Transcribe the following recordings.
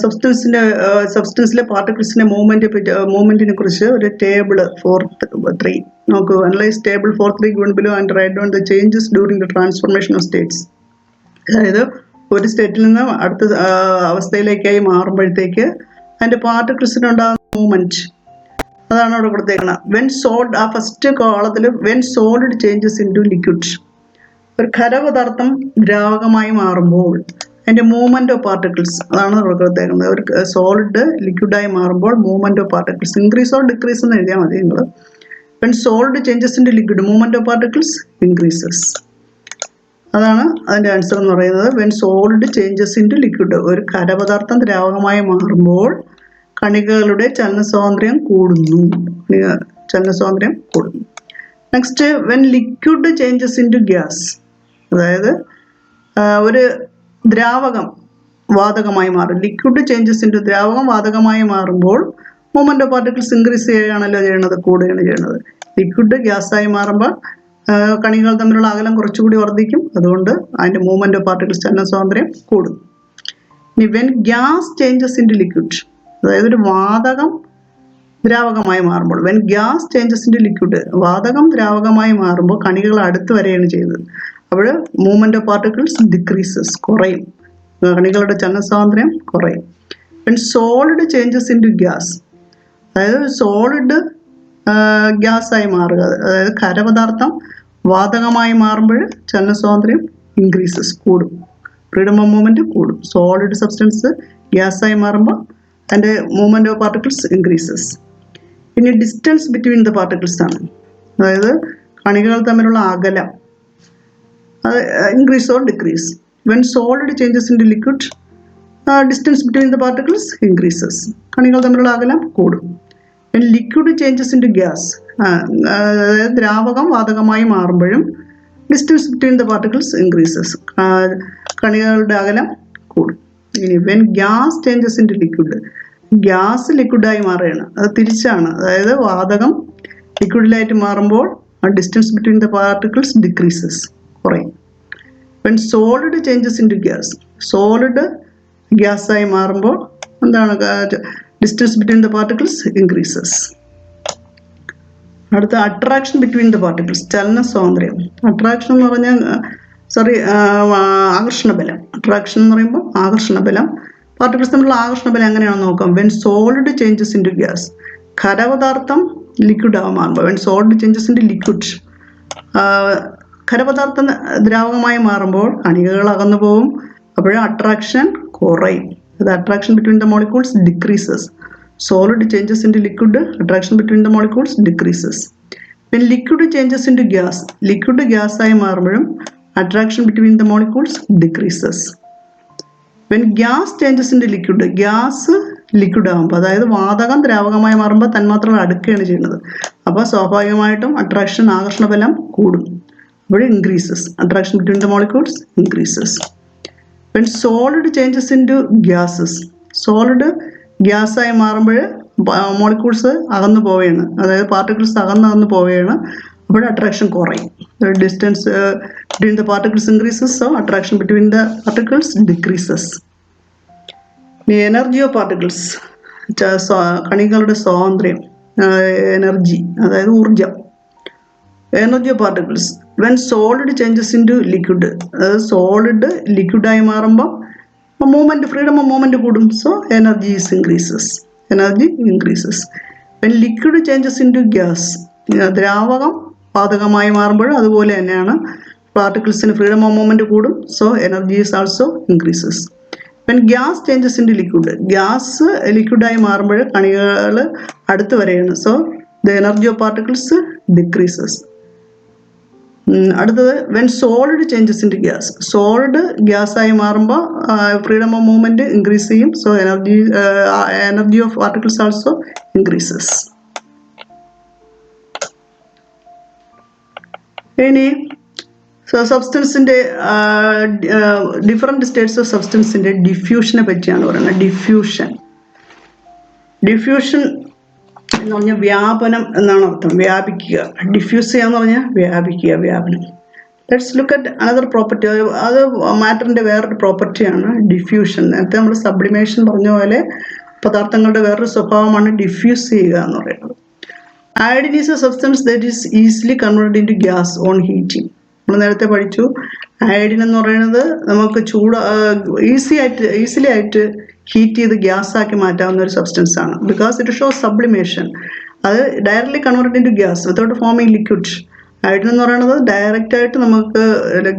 സബ്സ്റ്റൻസിലെ പാർട്ടിക്കിൾസിന്റെ മൂവ്മെന്റിനെ കുറിച്ച് ഒരു ടേബിൾ 4.3 നോക്കൂ. Analyse table 4.3 given below and write down the changes during the transformation of states. അതായത് ഒരു സ്റ്റേറ്റിൽ നിന്ന് അടുത്ത അവസ്ഥയിലേക്കായി മാറുമ്പോഴത്തേക്ക് അതിന്റെ പാർട്ടിക്കിൾസിനുണ്ടാകുന്ന മൂവ്മെന്റ് അതാണ് അവിടെ കൊടുത്തേക്കണം. വെൻ സോൾഡ്, ആ ഫസ്റ്റ് കോളത്തിൽ when solid changes into liquid, ഒരു ഖരപദാർത്ഥം ദ്രാവകമായി മാറുമ്പോൾ അതിന്റെ മൂവ്മെന്റ് ഓഫ് പാർട്ടിക്കിൾസ് അതാണ് ഇവിടെ കൊടുത്തേക്കുന്നത്. ഒരു സോളിഡ് ലിക്വിഡായി മാറുമ്പോൾ movement of particles increase or decrease എന്ന് എഴുതിയാൽ മതി നിങ്ങൾ. When solid changes into liquid movement of particles increases. അതാണ് അതിന്റെ ആൻസർ എന്ന് പറയുന്നത്. When solid changes into liquid, ഒരു ഖരപദാർത്ഥം ദ്രാവകമായി മാറുമ്പോൾ കണികകളുടെ ചലനസ്വാതന്ത്ര്യം കൂടുന്നു. Next, when liquid changes into gas, അതായത് ഒരു ദ്രാവകം വാതകമായി മാറും. ലിക്വിഡ് ചേഞ്ചസ് ഇൻ ടു ദ്രാവകം വാതകമായി മാറുമ്പോൾ മൂവ്മെന്റ് ഓഫ് പാർട്ടിക്കിൾസ് ഇൻക്രീസ് ചെയ്യുകയാണല്ലോ ചെയ്യണത്, കൂടുകയാണ് ചെയ്യുന്നത്. ലിക്വിഡ് ഗ്യാസായി മാറുമ്പോൾ കണികൾ തമ്മിലുള്ള അകലം കുറച്ചുകൂടി വർദ്ധിക്കും. അതുകൊണ്ട് അതിന്റെ മൂവ്മെന്റ് ഓഫ് പാർട്ടിക്കിൾസ് ചലനസ്വാതന്ത്ര്യം കൂടും. ഇനി when gas changes into liquid, അതായത് ഒരു വാതകം ദ്രാവകമായി മാറുമ്പോൾ, when gas changes into liquid, വാതകം ദ്രാവകമായി മാറുമ്പോൾ കണികൾ അടുത്ത് വരെയാണ് ചെയ്യുന്നത്. അപ്പോൾ മൂവ്മെന്റ് ഓഫ് പാർട്ടിക്കിൾസ് ഡിക്രീസസ്, കുറയും, കണികളുടെ ചലനസ്വാതന്ത്ര്യം കുറയും. When solid changes into gas, അതായത് സോളിഡ് ഗ്യാസായി മാറുക, അതായത് ഖരപദാർത്ഥം വാതകമായി മാറുമ്പോൾ ചലനസ്വാതന്ത്ര്യം ഇൻക്രീസസ്, കൂടും, ഫ്രീഡം ഓഫ് മൂവ്മെന്റ് കൂടും. സോളിഡ് സബ്സ്റ്റൻസ് ഗ്യാസായി മാറുമ്പോൾ അതിൻ്റെ മൂവ്മെന്റ് ഓഫ് പാർട്ടിക്കിൾസ് ഇൻക്രീസസ്. ഇനി ഡിസ്റ്റൻസ് ബിറ്റ്വീൻ ദ പാർട്ടിക്കിൾസ് ആണ്, അതായത് കണികകൾ തമ്മിലുള്ള അകലം അത് increase or decrease. When solid changes into liquid distance between the particles increases, കണികൾ തമ്മിലുള്ള അകലം കൂടും. When liquid changes into gas, അതായത് ദ്രാവകം വാതകമായി മാറുമ്പോഴും distance between the particles increases, കണികളുടെ അകലം കൂടും. ഇനി when gas changes into liquid, gas ലിക്വിഡായി മാറുകയാണ്, അത് തിരിച്ചാണ്, അതായത് വാതകം ലിക്വിഡിലായിട്ട് മാറുമ്പോൾ distance between the particles decreases, കുറയും. When solid changes into gas, solid ഗ്യാസായി മാറുമ്പോൾ എന്താണ്, distance between the particles increases. അടുത്ത അട്രാക്ഷൻ ബിറ്റ്വീൻ ദ പാർട്ടിക്കിൾസ്, ചലന സ്വാതന്ത്ര്യം. അട്രാക്ഷൻ എന്ന് പറഞ്ഞാൽ ആകർഷണബലം. അട്രാക്ഷൻ എന്ന് പറയുമ്പോൾ ആകർഷണബലം, പാർട്ടിക്കിൾസ് തമ്മിലുള്ള ആകർഷണബലം എങ്ങനെയാണെന്ന് നോക്കാം. When solid changes into gas, ഖരപദാർത്ഥം ലിക്വിഡ് ആവാൻ മാറുമ്പോൾ, when solid changes into liquid, ഖരപദാർത്ഥം ദ്രാവകമായി മാറുമ്പോൾ കണികകൾ അകന്നു പോകും, അപ്പോൾ അട്രാക്ഷൻ കുറയും. അത് attraction between the molecules decreases. Solid changes into liquid, attraction between the molecules decreases. When liquid changes into gas, liquid ഗ്യാസായി മാറുമ്പോഴും attraction between the molecules decreases. When gas changes into liquid, gas liquid ആകുമ്പോൾ, അതായത് വാതകം ദ്രാവകമായി മാറുമ്പോൾ തന്മാത്രകൾ അടുക്കുകയാണ് ചെയ്യുന്നത്. അപ്പോൾ സ്വാഭാവികമായിട്ടും അട്രാക്ഷൻ, ആകർഷണബലം കൂടും, അപ്പോൾ increases, attraction between the molecules increases. When solid changes into gases, solid ഗ്യാസായി മാറുമ്പോൾ മോളിക്യൂൾസ് അകന്നു പോവുകയാണ്, അതായത് പാർട്ടിക്കിൾസ് അകന്നു പോവുകയാണ്, അപ്പോൾ അട്രാക്ഷൻ കുറയും. Distance between the particles increases, so attraction between the particles decreases. Energy of particles, കണികളുടെ സ്വാതന്ത്ര്യം, എനർജി അതായത് ഊർജം. Energy of particles when solid changes into liquid, അതായത് സോളിഡ് ലിക്വിഡായി മാറുമ്പോൾ മൂവ്മെന്റ്, ഫ്രീഡം ഓഫ് മൂവ്മെന്റ് കൂടും, so energy increases, energy increases. When liquid changes into gas, ദ്രാവകം വാതകമായി മാറുമ്പോഴും അതുപോലെ തന്നെയാണ്, പാർട്ടിക്കിൾസിന് ഫ്രീഡം ഓഫ് മൂവ്മെന്റ് കൂടും, so energy is also increases. When gas changes into liquid, gas ലിക്വിഡായി മാറുമ്പോൾ കണികൾ അടുത്ത് വരെയാണ്, so the energy of particles decreases. അടുത്തത് when solid changes into gas, solid ഗ്യാസായി മാറുമ്പോൾ ഫ്രീഡം ഓഫ് മൂവ്മെന്റ് ഇൻക്രീസ് ചെയ്യും, so energy of particles also increases. ഇനി സബ്സ്റ്റൻസിൻ്റെ ഡിഫറെൻറ്റ് സ്റ്റേറ്റ്സ് ഓഫ് സബ്സ്റ്റൻസിൻ്റെ ഡിഫ്യൂഷനെ പറ്റിയാണ് പറയുന്നത്. ഡിഫ്യൂഷൻ എന്ന് പറഞ്ഞാൽ വ്യാപനം എന്നാണ് അർത്ഥം, വ്യാപിക്കുക. ഡിഫ്യൂസ് ചെയ്യുക എന്ന് പറഞ്ഞാൽ വ്യാപിക്കുക, വ്യാപനം. Let's look at another property. അത് മാറ്ററിൻ്റെ വേറൊരു പ്രോപ്പർട്ടിയാണ് ഡിഫ്യൂഷൻ. നേരത്തെ നമ്മൾ സബ്ലിമേഷൻ പറഞ്ഞ പോലെ പദാർത്ഥങ്ങളുടെ വേറൊരു സ്വഭാവമാണ് ഡിഫ്യൂസ് ചെയ്യുക എന്ന് പറയുന്നത്. Iodine is a substance that is easily converted into gas on heating. നമ്മൾ നേരത്തെ പഠിച്ചു അയഡിൻ എന്ന് പറയുന്നത് നമുക്ക് ഈസിലി ആയിട്ട് ഹീറ്റ് ചെയ്ത് ഗ്യാസാക്കി മാറ്റാവുന്ന ഒരു സബ്സ്റ്റൻസ് ആണ്. Because it shows sublimation. അത് directly converted into gas without forming liquid. Iodine എന്ന് പറയുന്നത് ഡയറക്റ്റായിട്ട് നമുക്ക്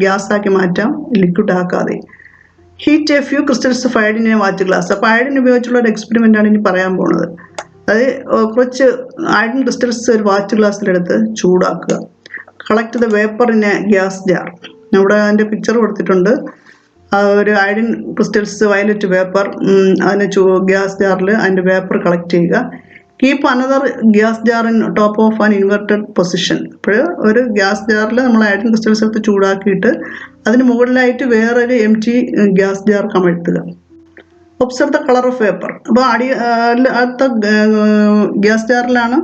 ഗ്യാസാക്കി മാറ്റാം, ലിക്വിഡ് ആക്കാതെ. Heat a few crystals of iodine in a watch glass. അപ്പോൾ അയഡിൻ ഉപയോഗിച്ചുള്ള ഒരു എക്സ്പെരിമെൻ്റ് ആണ് ഇനി പറയാൻ പോകുന്നത്. അത് കുറച്ച് അയഡിൻ ക്രിസ്റ്റൽസ് ഒരു വാച്ച് ഗ്ലാസ്സിലെടുത്ത് ചൂടാക്കുക. Collect the vapour in a gas jar. ഇവിടെ അതിൻ്റെ പിക്ചർ കൊടുത്തിട്ടുണ്ട്. ഒരു അയഡിൻ ക്രിസ്റ്റൽസ് വയലറ്റ് വേപ്പർ, അതിന് ഗ്യാസ് ജാറിൽ അതിൻ്റെ വേപ്പർ കളക്ട് ചെയ്യുക. Keep another gas jar in top of an inverted position. അപ്പോൾ ഒരു ഗ്യാസ് ജാറിൽ നമ്മൾ അയഡിൻ ക്രിസ്റ്റൽസ് എടുത്ത് ചൂടാക്കിയിട്ട് അതിന് മുകളിലായിട്ട് വേറൊരു എംറ്റി ഗ്യാസ് ജാർ കമഴ്ത്തുക. Observe the colour of vapour. അപ്പോൾ അടുത്ത ഗ്യാസ് ജാറിലാണ്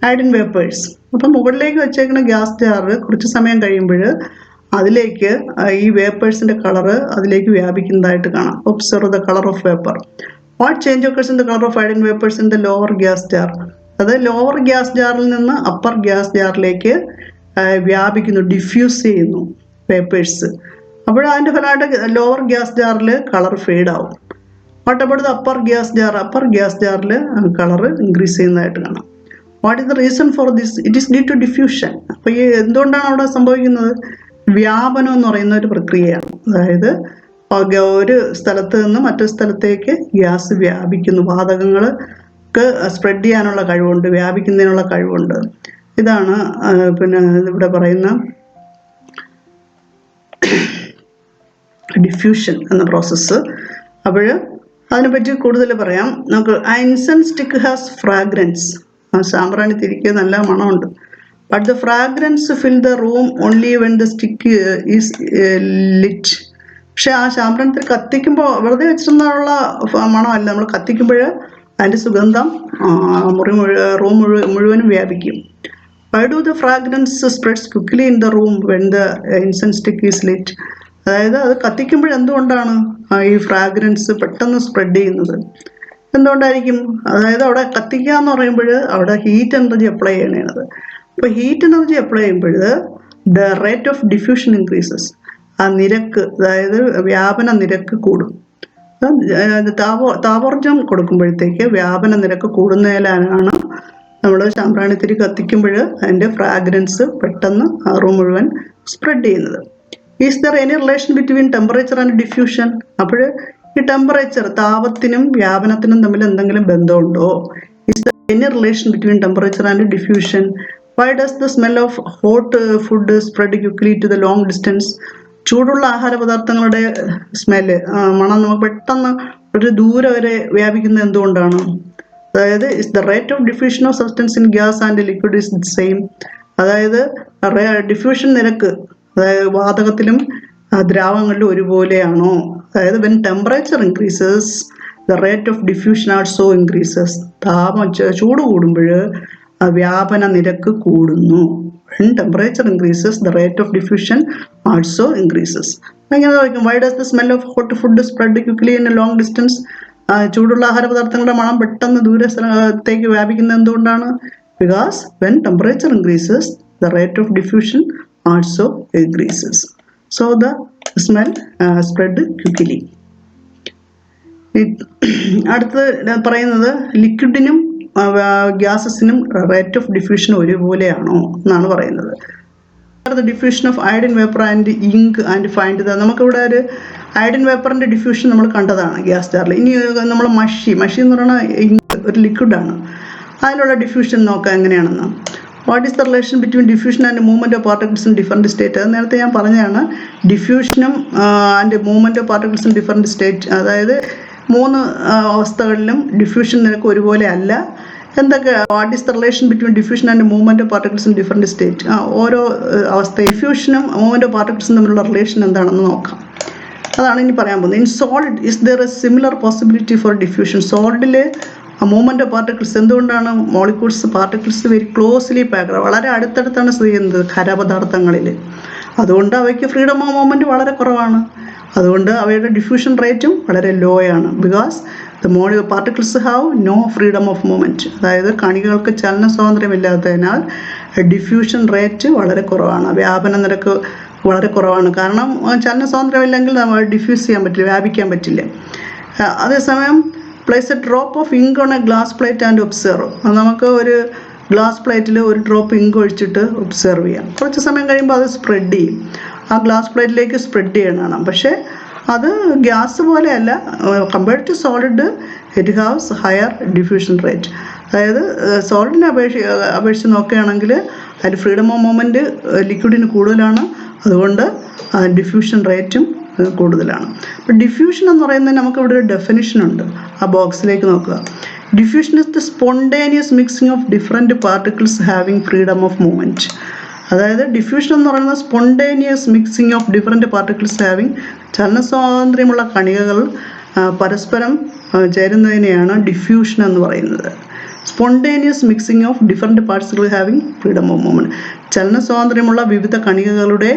അയഡിൻ വേപ്പേഴ്സ്. അപ്പം മുകളിലേക്ക് വെച്ചേക്കുന്ന ഗ്യാസ് ജാറ് കുറച്ച് സമയം കഴിയുമ്പോൾ അതിലേക്ക് ഈ വേപ്പേഴ്സിൻ്റെ കളറ് അതിലേക്ക് വ്യാപിക്കുന്നതായിട്ട് കാണാം. Observe the colour of vapour. What change occurs in the colour of iodine vapours in the lower gas jar. അത് ലോവർ ഗ്യാസ് ജാറിൽ നിന്ന് അപ്പർ ഗ്യാസ് ജാറിലേക്ക് വ്യാപിക്കുന്നു, ഡിഫ്യൂസ് ചെയ്യുന്നു വേപ്പേഴ്സ്. അപ്പോൾ അതിൻ്റെ ഫലമായിട്ട് ലോവർ ഗ്യാസ് ജാറിൽ കളർ ഫെയ്ഡ് ആവും. What about the upper gas jar. Upper gas ജാറിൽ കളർ ഇൻക്രീസ് ചെയ്യുന്നതായിട്ട് കാണാം. What is the reason for this? It is due to diffusion. അപ്പോൾ ഈ എന്തുകൊണ്ടാണ് അവിടെ സംഭവിക്കുന്നത്? വ്യാപനം എന്ന് പറയുന്ന ഒരു പ്രക്രിയയാണ്. അതായത് ഒരു സ്ഥലത്ത് നിന്ന് മറ്റൊരു സ്ഥലത്തേക്ക് ഗ്യാസ് വ്യാപിക്കുന്നു. വാതകങ്ങൾക്ക് സ്പ്രെഡ് ചെയ്യാനുള്ള കഴിവുണ്ട്, വ്യാപിക്കുന്നതിനുള്ള കഴിവുണ്ട്. ഇതാണ് പിന്നെ ഇവിടെ പറയുന്ന ഡിഫ്യൂഷൻ എന്ന പ്രോസസ്സ്. അപ്പോൾ അതിനെപ്പറ്റി കൂടുതൽ പറയാം നമുക്ക്. Incense stick has fragrance. സാമ്പ്രാണി തിരിക്ക് നല്ല മണമുണ്ട്. But the fragrance fill the room only when the stick is lit. പക്ഷെ ആ സാമ്പ്രാണിത്തിൽ കത്തിക്കുമ്പോൾ വെറുതെ വെച്ചിരുന്നുള്ള മണമല്ല, നമ്മൾ കത്തിക്കുമ്പോൾ അതിൻ്റെ സുഗന്ധം റൂം മുഴുവനും വ്യാപിക്കും. Why do the fragrance spreads quickly in the room when the incense stick is lit. അതായത് അത് കത്തിക്കുമ്പോൾ എന്തുകൊണ്ടാണ് ഈ ഫ്രാഗ്രൻസ് പെട്ടെന്ന് സ്പ്രെഡ് ചെയ്യുന്നത്? എന്തുകൊണ്ടായിരിക്കും? അതായത് അവിടെ കത്തിക്കുക എന്ന് പറയുമ്പോൾ അവിടെ ഹീറ്റ് എനർജി അപ്ലൈ ചെയ്യണത്. അപ്പോൾ ഹീറ്റ് എനർജി അപ്ലൈ ചെയ്യുമ്പോൾ the rate of diffusion increases. ആ നിരക്ക്, അതായത് വ്യാപന നിരക്ക് കൂടും. താപോർജ്ജം കൊടുക്കുമ്പോഴത്തേക്ക് വ്യാപന നിരക്ക് കൂടുന്നതിലാണ് നമ്മൾ സാമ്പ്രാണിത്തിരി കത്തിക്കുമ്പോൾ അതിൻ്റെ ഫ്രാഗ്രൻസ് പെട്ടെന്ന് ആ റൂം മുഴുവൻ സ്പ്രെഡ് ചെയ്യുന്നത്. Is there any relation between temperature and diffusion. അപ്പോൾ ഈ ടെമ്പറേച്ചർ, താപത്തിനും വ്യാപനത്തിനും തമ്മിൽ എന്തെങ്കിലും ബന്ധമുണ്ടോ? Is there any relation between temperature and diffusion? Why does the smell of hot food spread quickly to the long distance. ചൂടുള്ള ആഹാര പദാർത്ഥങ്ങളുടെ സ്മെല്ല്, മണം നമുക്ക് പെട്ടെന്ന് ഒരു ദൂരെ വരെ വ്യാപിക്കുന്നത് എന്തുകൊണ്ടാണ്? അതായത് is the rate of diffusion of substance in gas and liquid is same. അതായത് ഡിഫ്യൂഷൻ നിരക്ക്, അതായത് വാതകത്തിലും ദ്രാവകങ്ങളിലും ഒരുപോലെയാണോ? അതായത് when temperature increases the rate of diffusion also increases. ചൂട് കൂടുമ്പോൾ വ്യാപന നിരക്ക് കൂടുന്നു. When temperature increases the rate of diffusion also increases. എങ്ങനെ ചോദിക്കും? Y does the smell of hot food spread quickly in A long distance. ചൂടുള്ള ആഹാര പദാർത്ഥങ്ങളുടെ മണം പെട്ടെന്ന് ദൂര സ്ഥലത്തേക്ക് വ്യാപിക്കുന്നത് എന്തുകൊണ്ടാണ്? Because when temperature increases the rate of diffusion also increases. So the smell spread quickly. അടുത്തത് പറയുന്നത് ലിക്വിഡിനും ഗ്യാസസിനും റേറ്റ് ഓഫ് ഡിഫ്യൂഷൻ ഒരുപോലെയാണോ എന്നാണ് പറയുന്നത്. Diffusion of iodine vapour and ink and find the. നമുക്കിവിടെ ഒരു അയഡിൻ വേപ്പറിൻ്റെ ഡിഫ്യൂഷൻ നമ്മൾ കണ്ടതാണ് ഗ്യാസ് ജാറിൽ. ഇനി നമ്മൾ മഷി എന്ന് പറയുന്ന ഇങ്ക് ഒരു ലിക്വിഡാണ്. അതിലുള്ള ഡിഫ്യൂഷൻ നോക്കാം എങ്ങനെയാണെന്ന്. What is the relation between diffusion and movement of particles in different state. അത് നേരത്തെ ഞാൻ പറഞ്ഞതാണ്. ഡിഫ്യൂഷനും and movement of particles in different state. അതായത് 3 അവസ്ഥകളിലും ഡിഫ്യൂഷൻ നിരക്ക് ഒരുപോലെ അല്ല. എന്തൊക്കെ? What is the relation between diffusion and movement of particles in different state. ഓരോ അവസ്ഥ ഡിഫ്യൂഷനും മൂവ്മെൻറ്റ് ഓഫ് പാർട്ടിക്കിൾസും തമ്മിലുള്ള റിലേഷൻ എന്താണെന്ന് നോക്കാം. അതാണ് ഇനി പറയാൻ പോകുന്നത്. In solid is there a similar possibility for diffusion. സോളിഡിൽ മൂവ്മെൻറ്റ് ഓഫ് പാർട്ടിക്കിൾസ് എന്തുകൊണ്ടാണ്? Molecules particles very closely packed, വളരെ അടുത്തടുത്താണ് സ്ഥിതി ചെയ്യുന്നത് ഖരപദാർത്ഥങ്ങളിൽ. അതുകൊണ്ട് അവയ്ക്ക് ഫ്രീഡം ഓഫ് മൂവ്മെൻറ്റ് വളരെ കുറവാണ്. അതുകൊണ്ട് അവയുടെ ഡിഫ്യൂഷൻ റേറ്റും വളരെ ലോ ആണ്. Because the molecule particles have no freedom of movement. അതായത് കണികകൾക്ക് ചലന സ്വാതന്ത്ര്യമില്ലാത്തതിനാൽ ഡിഫ്യൂഷൻ റേറ്റ് വളരെ കുറവാണ്, വ്യാപന നിരക്ക് വളരെ കുറവാണ്. കാരണം ചലന സ്വാതന്ത്ര്യമില്ലെങ്കിൽ നമ്മൾ ഡിഫ്യൂസ് ചെയ്യാൻ പറ്റില്ല, വ്യാപിക്കാൻ പറ്റില്ല. അതേസമയം place a drop of ink on a glass plate and observe. നമുക്ക് ഒരു ഗ്ലാസ് പ്ലേറ്റിൽ ഒരു ഡ്രോപ്പ് ഇങ്ക് ഒഴിച്ചിട്ട് ഒബ്സർവ് ചെയ്യാം. കുറച്ച് സമയം കഴിയുമ്പോൾ അത് സ്പ്രെഡ് ചെയ്യും, ആ ഗ്ലാസ് പ്ലേറ്റിലേക്ക് സ്പ്രെഡ് ചെയ്യണം. പക്ഷേ അത് ഗ്യാസ് പോലെയല്ല, compared to solid it haves higher diffusion rate. അതായത് സോളിഡിനെ അപേക്ഷിച്ച് നോക്കുകയാണെങ്കിൽ അതിൽ ഫ്രീഡം ഓഫ് മൂവ്മെൻറ്റ് ലിക്വിഡിന് കൂടുതലാണ്, അതുകൊണ്ട് ഡിഫ്യൂഷൻ റേറ്റും കൂടുതലാണ്. അപ്പോൾ ഡിഫ്യൂഷൻ എന്ന് പറയുന്നത് നമുക്കിവിടെ ഒരു ഡെഫിനിഷൻ ഉണ്ട്, ആ ബോക്സിലേക്ക് നോക്കുക. Diffusion is the spontaneous mixing of different particles having freedom of movement. അതായത് ഡിഫ്യൂഷൻ എന്ന് പറയുന്നത് spontaneous mixing of different particles having, ചലന സ്വാതന്ത്ര്യമുള്ള കണികകൾ പരസ്പരം ചേരുന്നതിനെയാണ് ഡിഫ്യൂഷൻ എന്ന് പറയുന്നത്. Spontaneous mixing of different particle having freedom of movement, ചലന സ്വാതന്ത്ര്യമുള്ള വിവിധ കണികകളുടെ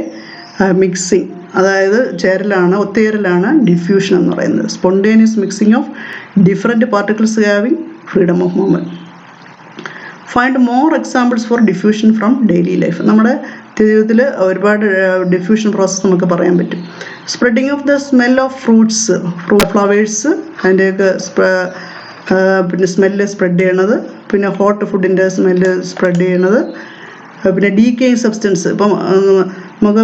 മിക്സിംഗ്, അതായത് ഒത്തുചേരലാണ് ഡിഫ്യൂഷൻ എന്ന് പറയുന്നത്. Spontaneous mixing of different particles having freedom of movement. Find more examples for diffusion from daily life. നമ്മുടെ ജീവിതത്തിൽ ഒരുപാട് ഡിഫ്യൂഷൻ പ്രോസസ്സ് നമുക്ക് പറയാൻ പറ്റും. Spreading of the smell of flowers, അതിൻ്റെയൊക്കെ പിന്നെ സ്മെല്ല് സ്പ്രെഡ് ചെയ്യണത്, പിന്നെ ഹോട്ട് ഫുഡിൻ്റെ സ്മെല്ല് സ്പ്രെഡ് ചെയ്യണത്, പിന്നെ ഡീക്കേയിങ് സബ്സ്റ്റൻസ്. ഇപ്പം നമുക്ക്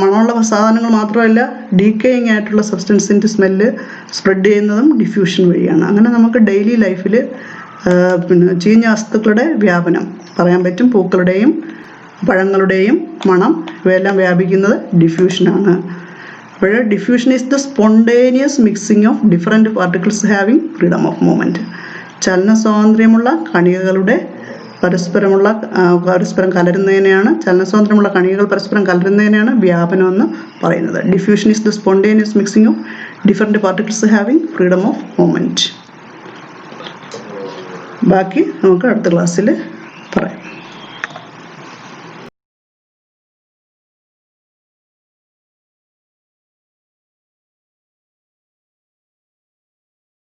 മണമുള്ള സാധനങ്ങൾ മാത്രമല്ല, ഡീക്കേയിങ് ആയിട്ടുള്ള സബ്സ്റ്റൻസിൻ്റെ സ്മെല്ല് സ്പ്രെഡ് ചെയ്യുന്നതും ഡിഫ്യൂഷൻ വഴിയാണ്. അങ്ങനെ നമുക്ക് ഡെയിലി ലൈഫിൽ പിന്നെ ചീഞ്ഞ വസ്തുക്കളുടെ വ്യാപനം പറയാൻ പറ്റും. പൂക്കളുടെയും പഴങ്ങളുടെയും മണം ഇവയെല്ലാം വ്യാപിക്കുന്നത് ഡിഫ്യൂഷനാണ്. അപ്പോൾ diffusion is the spontaneous mixing of different particles having freedom of movement. ചലന സ്വാതന്ത്ര്യമുള്ള കണികകളുടെ പരസ്പരം കലരുന്നതിനെയാണ്, ചലന സ്വാതന്ത്ര്യമുള്ള കണികകൾ പരസ്പരം കലരുന്നതിനെയാണ് വ്യാപനം എന്ന് പറയുന്നത്. Diffusion is the spontaneous mixing of different particles having freedom of movement. ബാക്കി നമുക്ക് അടുത്ത ക്ലാസ്സിൽ